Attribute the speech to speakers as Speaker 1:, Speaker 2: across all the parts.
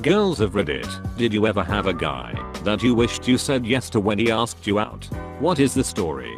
Speaker 1: Girls of Reddit, did you ever have a guy that you wished you said yes to when he asked you out? What is the story?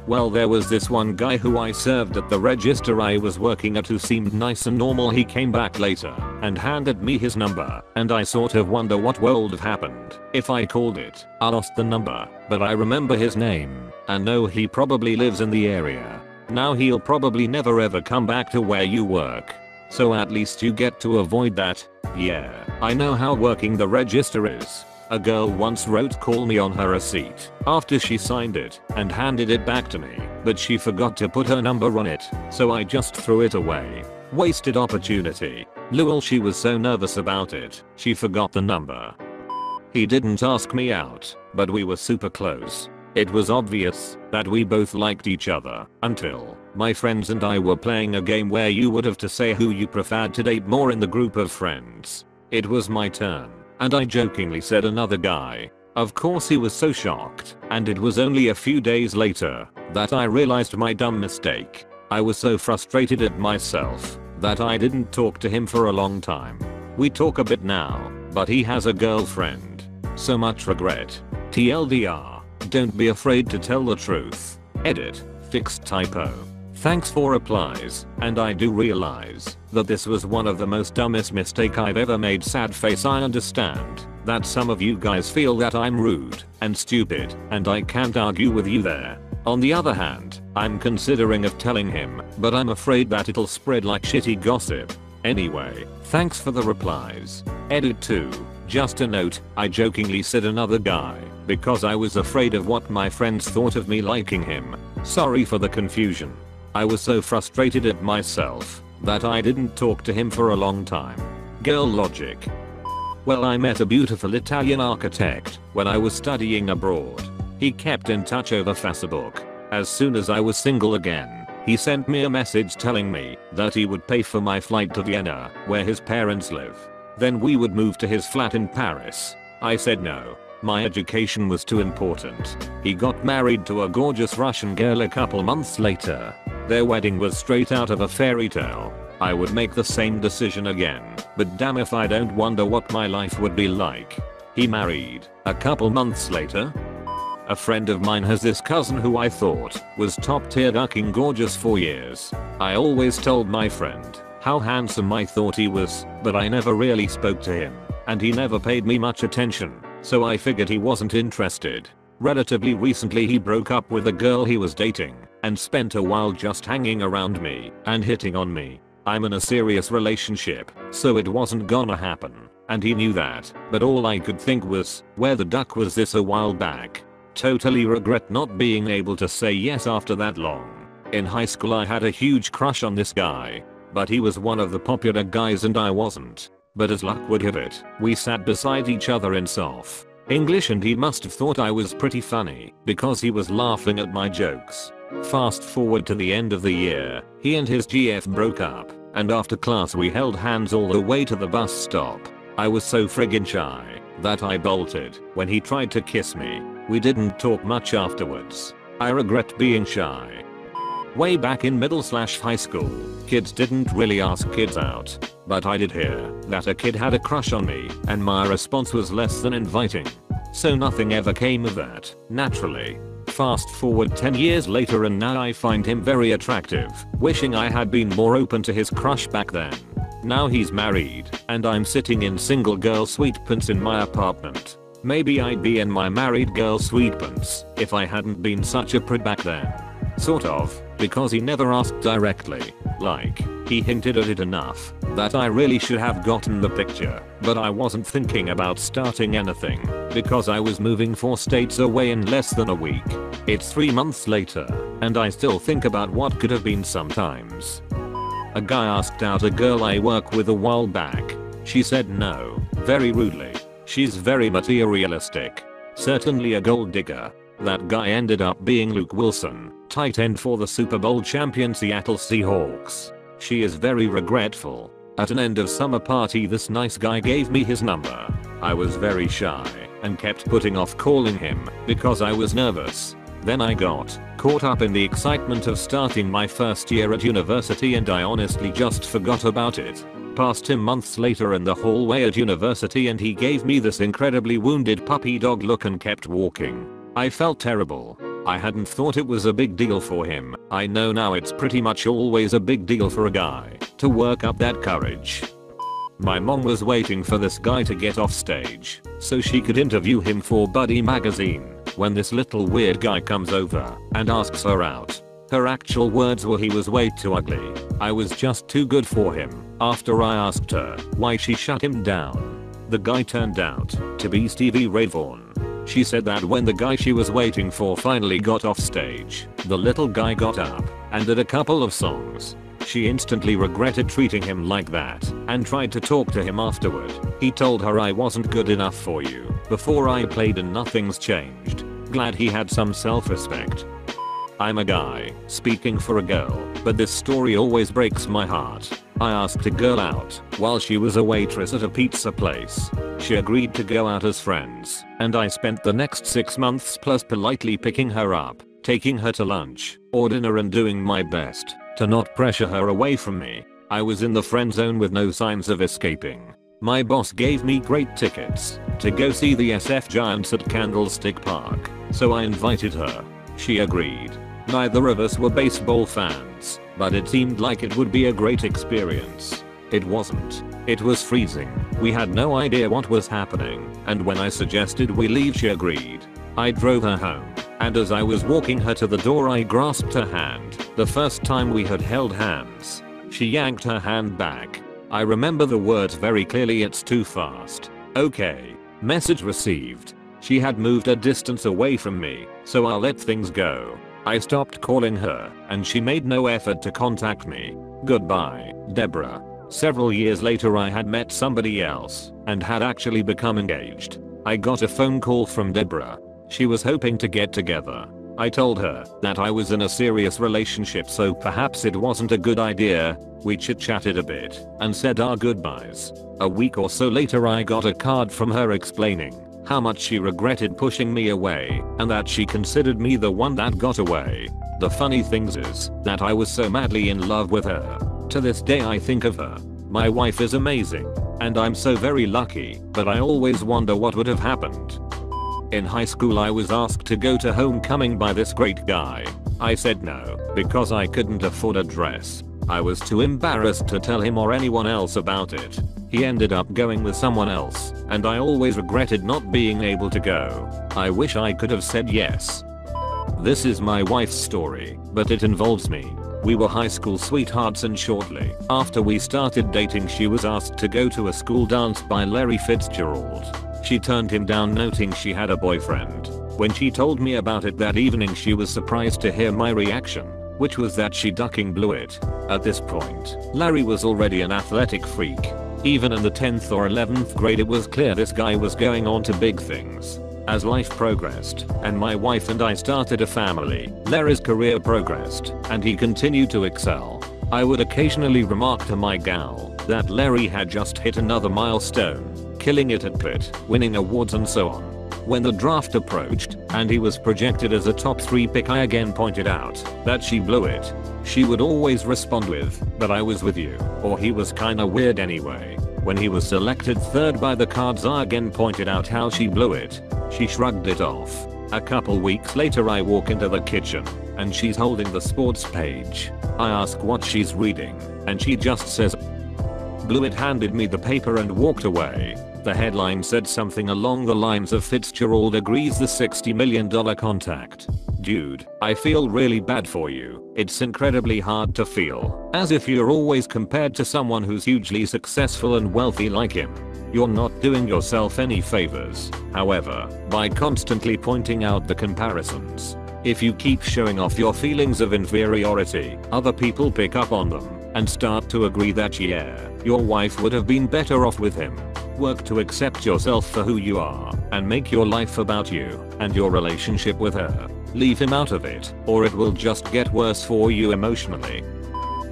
Speaker 1: Well, there was this one guy who I served at the register I was working at who seemed nice and normal. He came back later and handed me his number, and I sort of wonder what would have happened if I called it. I lost the number, but I remember his name and know he probably lives in the area. Now he'll probably never ever come back to where you work. So at least you get to avoid that. Yeah, I know how working the register is. A girl once wrote "call me" on her receipt after she signed it and handed it back to me, but she forgot to put her number on it, so I just threw it away. Wasted opportunity. Lol, she was so nervous about it, she forgot the number. He didn't ask me out, but we were super close. It was obvious that we both liked each other until my friends and I were playing a game where you would have to say who you preferred to date more in the group of friends. It was my turn, and I jokingly said another guy. Of course he was so shocked, and it was only a few days later that I realized my dumb mistake. I was so frustrated at myself that I didn't talk to him for a long time. We talk a bit now, but he has a girlfriend. So much regret. TLDR. Don't be afraid to tell the truth. Edit. Fixed typo. Thanks for replies, and I do realize that this was one of the most dumbest mistake I've ever made. Sad face. I understand that some of you guys feel that I'm rude and stupid, and I can't argue with you there. On the other hand, I'm considering of telling him, but I'm afraid that it'll spread like shitty gossip. Anyway, thanks for the replies. Edit 2. Just a note, I jokingly said another guy because I was afraid of what my friends thought of me liking him. Sorry for the confusion. I was so frustrated at myself that I didn't talk to him for a long time. Girl logic. Well, I met a beautiful Italian architect when I was studying abroad. He kept in touch over Facebook. As soon as I was single again, he sent me a message telling me that he would pay for my flight to Vienna, where his parents live. Then we would move to his flat in Paris. I said no. My education was too important. He got married to a gorgeous Russian girl a couple months later. Their wedding was straight out of a fairy tale. I would make the same decision again, but damn if I don't wonder what my life would be like. He married a couple months later. A friend of mine has this cousin who I thought was top tier ducking gorgeous for years. I always told my friend how handsome I thought he was, but I never really spoke to him, and he never paid me much attention, so I figured he wasn't interested. Relatively recently he broke up with a girl he was dating and spent a while just hanging around me and hitting on me. I'm in a serious relationship, so it wasn't gonna happen, and he knew that, but all I could think was, where the duck was this a while back? Totally regret not being able to say yes after that long. In high school I had a huge crush on this guy, but he was one of the popular guys and I wasn't. But as luck would have it, we sat beside each other in Sof English and he must have thought I was pretty funny because he was laughing at my jokes. Fast forward to the end of the year, he and his GF broke up, and after class we held hands all the way to the bus stop. I was so friggin' shy that I bolted when he tried to kiss me. We didn't talk much afterwards. I regret being shy. Way back in middle/high school, kids didn't really ask kids out, but I did hear that a kid had a crush on me and my response was less than inviting. So nothing ever came of that, naturally. Fast forward 10 years later and now I find him very attractive, wishing I had been more open to his crush back then. Now he's married, and I'm sitting in single girl sweatpants in my apartment. Maybe I'd be in my married girl sweatpants if I hadn't been such a prude back then. Sort of, because he never asked directly. Like, he hinted at it enough that I really should have gotten the picture, but I wasn't thinking about starting anything because I was moving 4 states away in less than a week. It's 3 months later, and I still think about what could have been sometimes. A guy asked out a girl I work with a while back. She said no, very rudely. She's very materialistic. Certainly a gold digger. That guy ended up being Luke Wilson, tight end for the Super Bowl champion Seattle Seahawks. She is very regretful. At an end of summer party this nice guy gave me his number. I was very shy and kept putting off calling him because I was nervous. Then I got caught up in the excitement of starting my first year at university and I honestly just forgot about it. past him months later in the hallway at university and he gave me this incredibly wounded puppy dog look and kept walking. I felt terrible. I hadn't thought it was a big deal for him. I know now it's pretty much always a big deal for a guy to work up that courage. My mom was waiting for this guy to get off stage so she could interview him for Buddy magazine when this little weird guy comes over and asks her out. Her actual words were he was way too ugly. I was just too good for him. After I asked her why she shut him down, the guy turned out to be Stevie Ray Vaughan. She said that when the guy she was waiting for finally got off stage, the little guy got up and did a couple of songs. She instantly regretted treating him like that and tried to talk to him afterward. He told her I wasn't good enough for you before I played and nothing's changed. Glad he had some self-respect. I'm a guy speaking for a girl, but this story always breaks my heart. I asked a girl out while she was a waitress at a pizza place. She agreed to go out as friends, and I spent the next 6 months plus politely picking her up, taking her to lunch or dinner and doing my best to not pressure her away from me. I was in the friend zone with no signs of escaping. My boss gave me great tickets to go see the SF Giants at Candlestick Park, so I invited her. She agreed. Neither of us were baseball fans, but it seemed like it would be a great experience. It wasn't. It was freezing. We had no idea what was happening, and when I suggested we leave she agreed. I drove her home, and as I was walking her to the door I grasped her hand. The first time we had held hands. She yanked her hand back. I remember the words very clearly. It's too fast. Okay. Message received. She had moved a distance away from me, so I let things go. I stopped calling her, and she made no effort to contact me. Goodbye, Deborah. Several years later I had met somebody else, and had actually become engaged. I got a phone call from Deborah. She was hoping to get together. I told her that I was in a serious relationship so perhaps it wasn't a good idea. We chit-chatted a bit, and said our goodbyes. A week or so later I got a card from her explaining how much she regretted pushing me away, and that she considered me the one that got away. The funny thing is that I was so madly in love with her. To this day I think of her. My wife is amazing, and I'm so very lucky, but I always wonder what would have happened. In high school I was asked to go to homecoming by this great guy. I said no, because I couldn't afford a dress. I was too embarrassed to tell him or anyone else about it. He ended up going with someone else, and I always regretted not being able to go. I wish I could have said yes. This is my wife's story, but it involves me. We were high school sweethearts, and shortly after we started dating she was asked to go to a school dance by Larry Fitzgerald. She turned him down noting she had a boyfriend. When she told me about it that evening she was surprised to hear my reaction, which was that she ducking blew it. At this point, Larry was already an athletic freak. Even in the 10th or 11th grade it was clear this guy was going on to big things. As life progressed, and my wife and I started a family, Larry's career progressed, and he continued to excel. I would occasionally remark to my gal that Larry had just hit another milestone, killing it at Pitt, winning awards and so on. When the draft approached, and he was projected as a top 3 pick, I again pointed out that she blew it. She would always respond with, "But I was with you," or "He was kinda weird anyway." When he was selected 3rd by the Cards I again pointed out how she blew it. She shrugged it off. A couple weeks later I walk into the kitchen, and she's holding the sports page. I ask what she's reading, and she just says, "Blew it," handed me the paper and walked away. The headline said something along the lines of "Fitzgerald agrees the $60 million contact." Dude, I feel really bad for you. It's incredibly hard to feel as if you're always compared to someone who's hugely successful and wealthy like him. You're not doing yourself any favors, however, by constantly pointing out the comparisons. If you keep showing off your feelings of inferiority, other people pick up on them and start to agree that yeah, your wife would have been better off with him. Work to accept yourself for who you are and make your life about you and your relationship with her. Leave him out of it, or it will just get worse for you emotionally.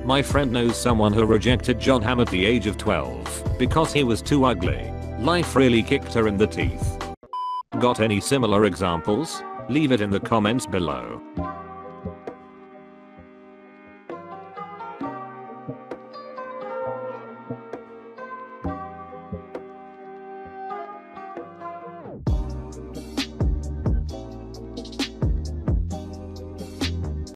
Speaker 1: My friend knows someone who rejected John Hamm at the age of 12 because he was too ugly. Life really kicked her in the teeth. Got any similar examples? Leave it in the comments below.